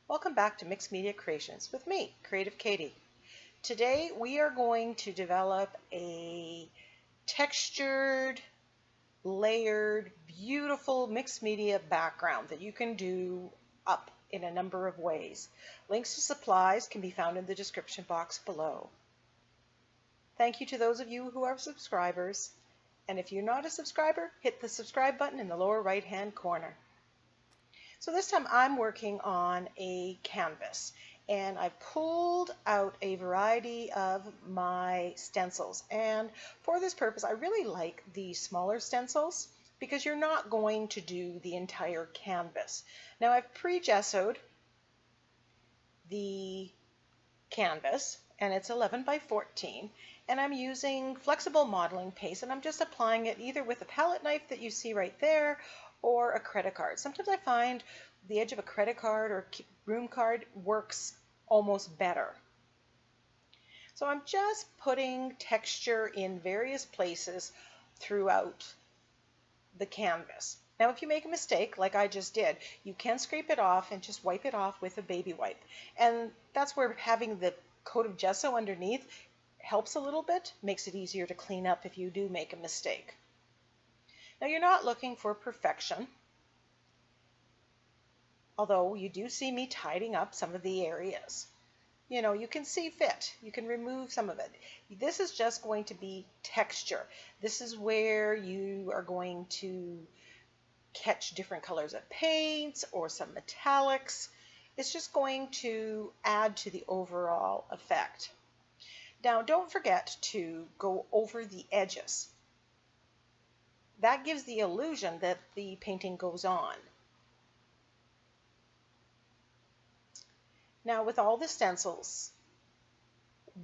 Welcome back to Mixed Media Creations with me, Creative Katie. Today we are going to develop a textured, layered, beautiful mixed media background that you can do up in a number of ways. Links to supplies can be found in the description box below. Thank you to those of you who are subscribers, and if you're not a subscriber, hit the subscribe button in the lower right hand corner. So this time I'm working on a canvas, and I've pulled out a variety of my stencils, and for this purpose I really like the smaller stencils because you're not going to do the entire canvas. Now I've pre-gessoed the canvas, and it's 11 by 14, and I'm using flexible modeling paste, and I'm just applying it either with a palette knife that you see right there or a credit card. Sometimes I find the edge of a credit card or room card works almost better. So I'm just putting texture in various places throughout the canvas. Now if you make a mistake like I just did, you can scrape it off and just wipe it off with a baby wipe. And that's where having the coat of gesso underneath helps a little bit, makes it easier to clean up if you do make a mistake. Now you're not looking for perfection, although you do see me tidying up some of the areas. You know, you can see fit, you can remove some of it. This is just going to be texture. This is where you are going to catch different colors of paints or some metallics. It's just going to add to the overall effect. Now don't forget to go over the edges. That gives the illusion that the painting goes on. Now with all the stencils,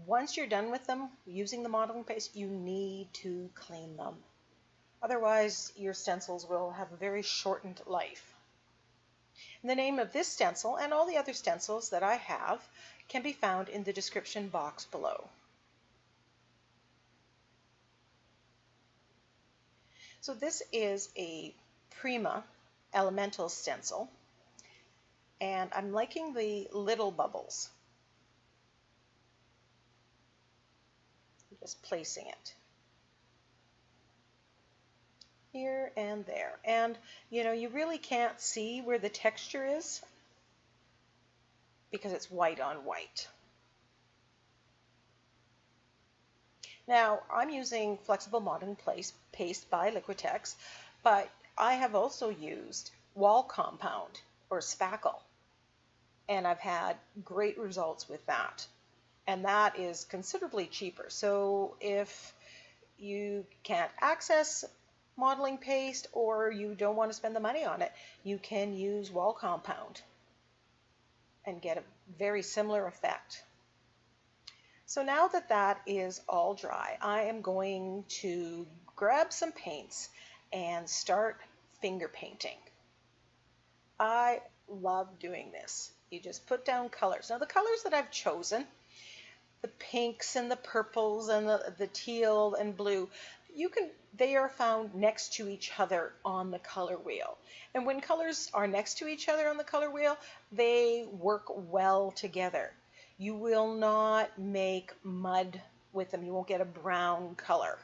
once you're done with them using the modeling paste, you need to clean them. Otherwise your stencils will have a very shortened life. The name of this stencil and all the other stencils that I have can be found in the description box below. So this is a Prima Elemental stencil, and I'm liking the little bubbles. I'm just placing it here and there. And you know, you really can't see where the texture is because it's white on white. Now I'm using flexible modeling paste by Liquitex, but I have also used wall compound or spackle, and I've had great results with that. And that is considerably cheaper. So if you can't access modeling paste or you don't want to spend the money on it, you can use wall compound and get a very similar effect. So now that that is all dry, I am going to grab some paints and start finger painting. I love doing this. You just put down colors. Now the colors that I've chosen, the pinks and the purples and the teal and blue, they are found next to each other on the color wheel. And when colors are next to each other on the color wheel, they work well together. You will not make mud with them. You won't get a brown color.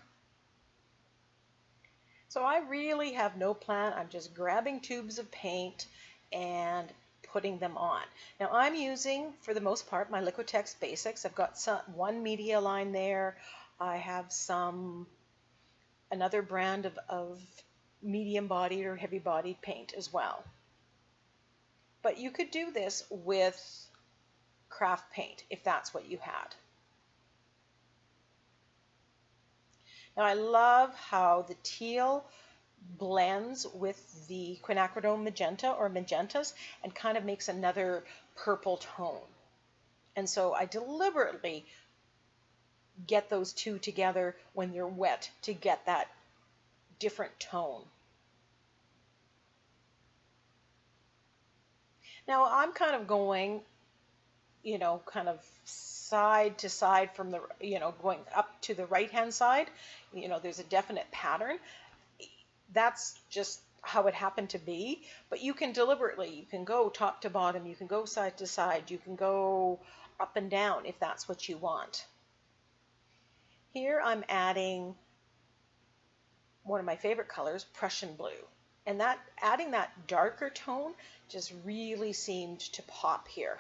So I really have no plan. I'm just grabbing tubes of paint and putting them on. Now I'm using, for the most part, my Liquitex Basics. I've got one media line there. I have another brand of medium-bodied or heavy-bodied paint as well. But you could do this with craft paint if that's what you had. Now I love how the teal blends with the quinacridone magenta or magentas and kind of makes another purple tone. And so I deliberately get those two together when they're wet to get that different tone. Now I'm kind of going, you know, kind of side to side from the, you know, going up to the right hand side. You know, there's a definite pattern. That's just how it happened to be, but you can deliberately, you can go top to bottom, you can go side to side, you can go up and down if that's what you want. Here I'm adding one of my favorite colors, Prussian blue. And that adding that darker tone just really seemed to pop here.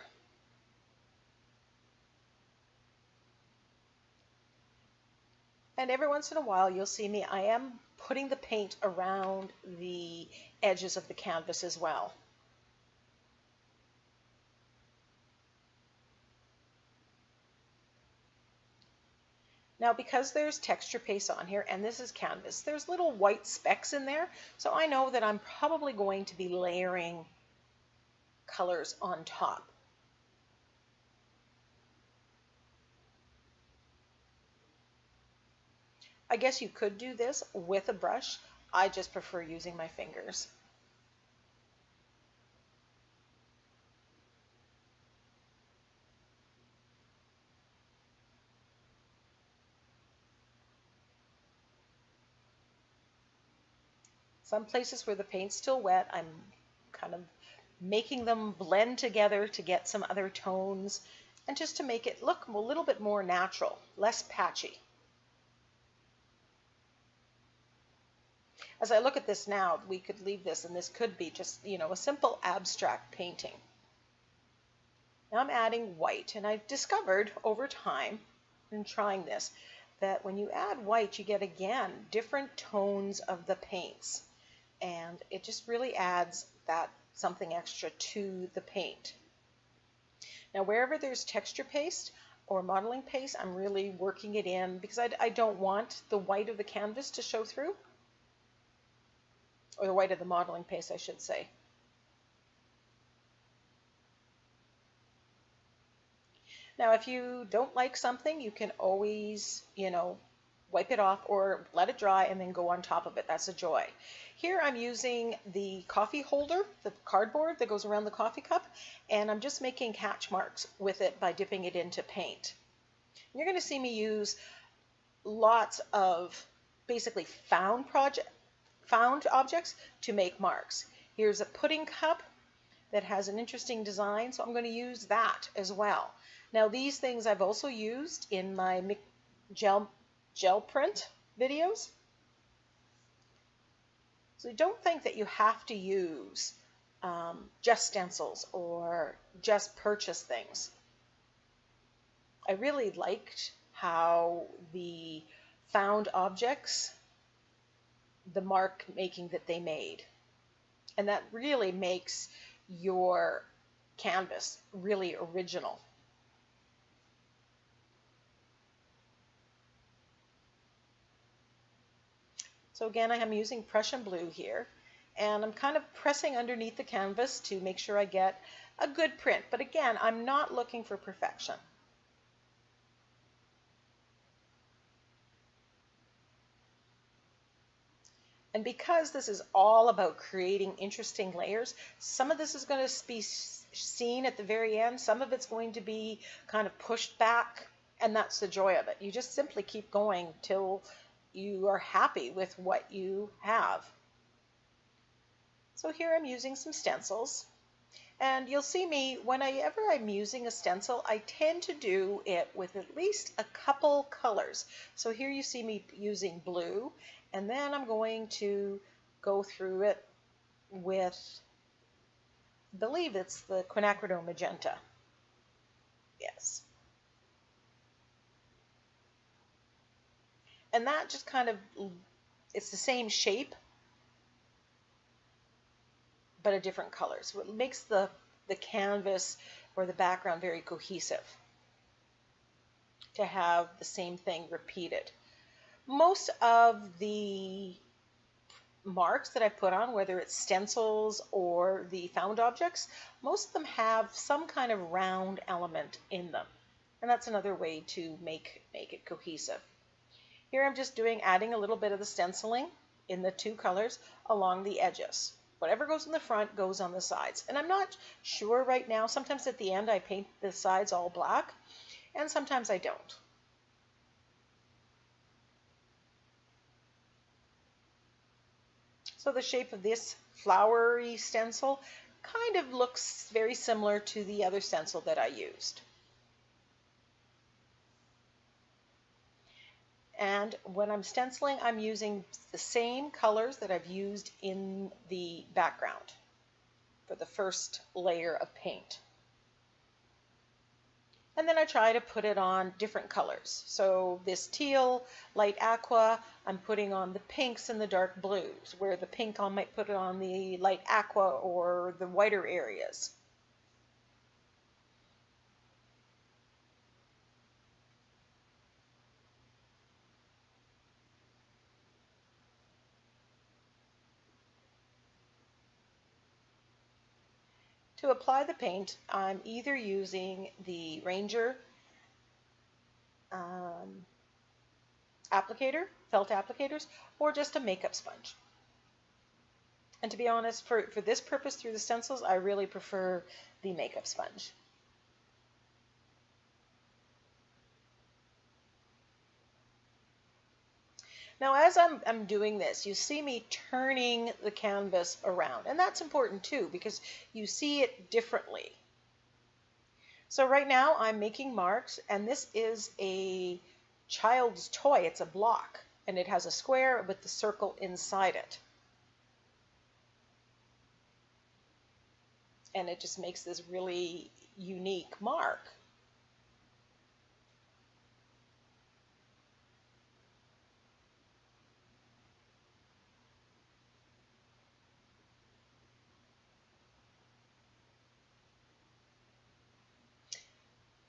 And every once in a while you'll see me, I am putting the paint around the edges of the canvas as well. Now, because there's texture paste on here and this is canvas, there's little white specks in there, so I know that I'm probably going to be layering colors on top. I guess you could do this with a brush. I just prefer using my fingers. Some places where the paint's still wet, I'm kind of making them blend together to get some other tones and just to make it look a little bit more natural, less patchy. As I look at this now, we could leave this and this could be just, a simple abstract painting. Now I'm adding white, and I've discovered over time in trying this that when you add white, you get again different tones of the paints, and it just really adds that something extra to the paint. Now wherever there's texture paste or modeling paste, I'm really working it in because I don't want the white of the canvas to show through, or the white of the modeling paste, I should say. Now, if you don't like something, you can always, wipe it off or let it dry and then go on top of it. That's a joy. Here I'm using the coffee holder, the cardboard that goes around the coffee cup, and I'm just making hatch marks with it by dipping it into paint. You're going to see me use lots of basically found objects to make marks. Here's a pudding cup that has an interesting design, so I'm going to use that as well. Now these things I've also used in my gel print videos. So don't think that you have to use just stencils or just purchase things. I really liked how the found objects, the mark making that they made. And that really makes your canvas really original. So again, I am using Prussian blue here, and I'm kind of pressing underneath the canvas to make sure I get a good print. But again, I'm not looking for perfection. And because this is all about creating interesting layers, some of this is going to be seen at the very end. Some of it's going to be kind of pushed back, and that's the joy of it. You just simply keep going till you are happy with what you have. So here I'm using some stencils, and you'll see me whenever I'm using a stencil, I tend to do it with at least a couple colors. So here you see me using blue, and then I'm going to go through it with, I believe it's the quinacridone magenta. Yes. And that just kind of, it's the same shape, but a different color. So it makes the canvas or the background very cohesive to have the same thing repeated. Most of the marks that I put on, whether it's stencils or the found objects, most of them have some kind of round element in them. And that's another way to make it cohesive. Here I'm just adding a little bit of the stenciling in the two colors along the edges. Whatever goes in the front goes on the sides. And I'm not sure right now. Sometimes at the end I paint the sides all black, and sometimes I don't. So the shape of this flowery stencil kind of looks very similar to the other stencil that I used. And when I'm stenciling, I'm using the same colors that I've used in the background for the first layer of paint. And then I try to put it on different colors. So this teal, light aqua, I'm putting on the pinks and the dark blues, where the pink I might put it on the light aqua or the whiter areas. To apply the paint, I'm either using the Ranger applicator, felt applicators, or just a makeup sponge. And to be honest, for this purpose through the stencils, I really prefer the makeup sponge. Now, as I'm doing this, you see me turning the canvas around, and that's important too because you see it differently. So right now I'm making marks, and this is a child's toy. It's a block, and it has a square with the circle inside it. And it just makes this really unique mark.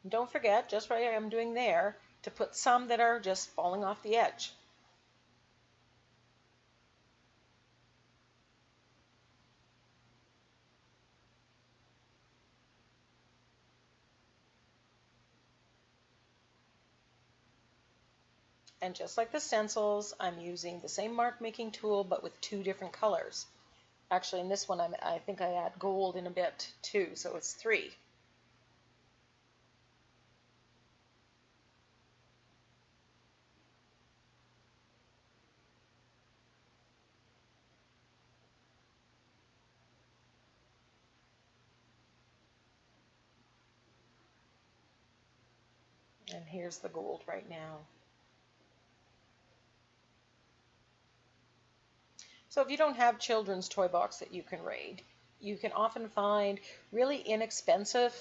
Don't forget, just like I'm doing there, to put some that are just falling off the edge. And just like the stencils, I'm using the same mark making tool but with two different colors. Actually, in this one, I think I add gold in a bit too, so it's 3. And here's the gold right now. So if you don't have children's toy box that you can raid, you can often find really inexpensive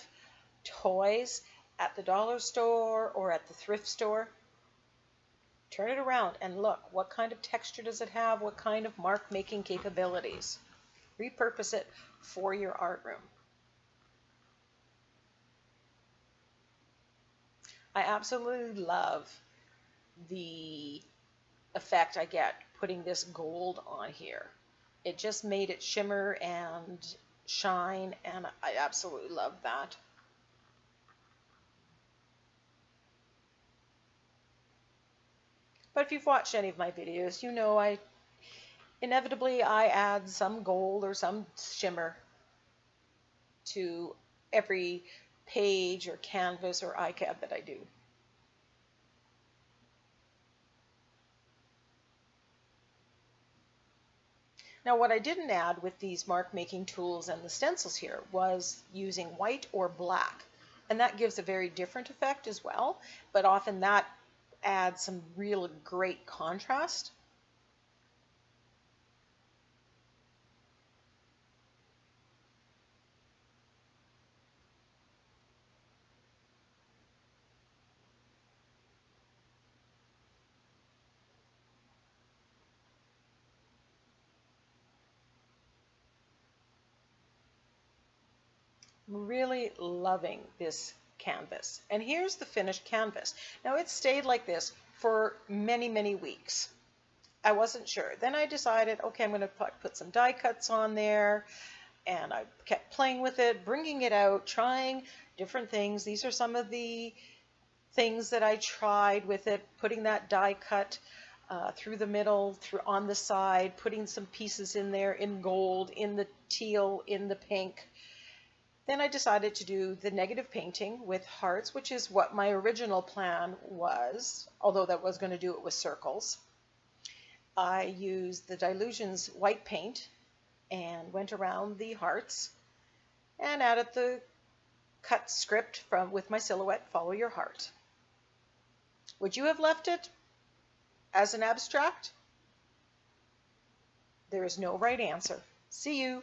toys at the dollar store or at the thrift store. Turn it around and look, what kind of texture does it have? What kind of mark making capabilities? Repurpose it for your art room. I absolutely love the effect I get putting this gold on here. It just made it shimmer and shine, and I absolutely love that. But if you've watched any of my videos, you know inevitably I add some gold or some shimmer to every page or canvas or iCAD that I do. Now, what I didn't add with these mark making tools and the stencils here was using white or black, and that gives a very different effect as well, but often that adds some real great contrast. Really loving this canvas. And here's the finished canvas. Now it stayed like this for many, many weeks. I wasn't sure. Then I decided, okay, I'm going to put some die cuts on there, and I kept playing with it, bringing it out, trying different things. These are some of the things that I tried with it, putting that die cut through the middle, through on the side, putting some pieces in there in gold, in the teal, in the pink. Then I decided to do the negative painting with hearts, which is what my original plan was, although that was going to do it with circles. I used the Dilutions white paint and went around the hearts and added the cut script from with my silhouette, follow your heart. Would you have left it as an abstract? There is no right answer. See you.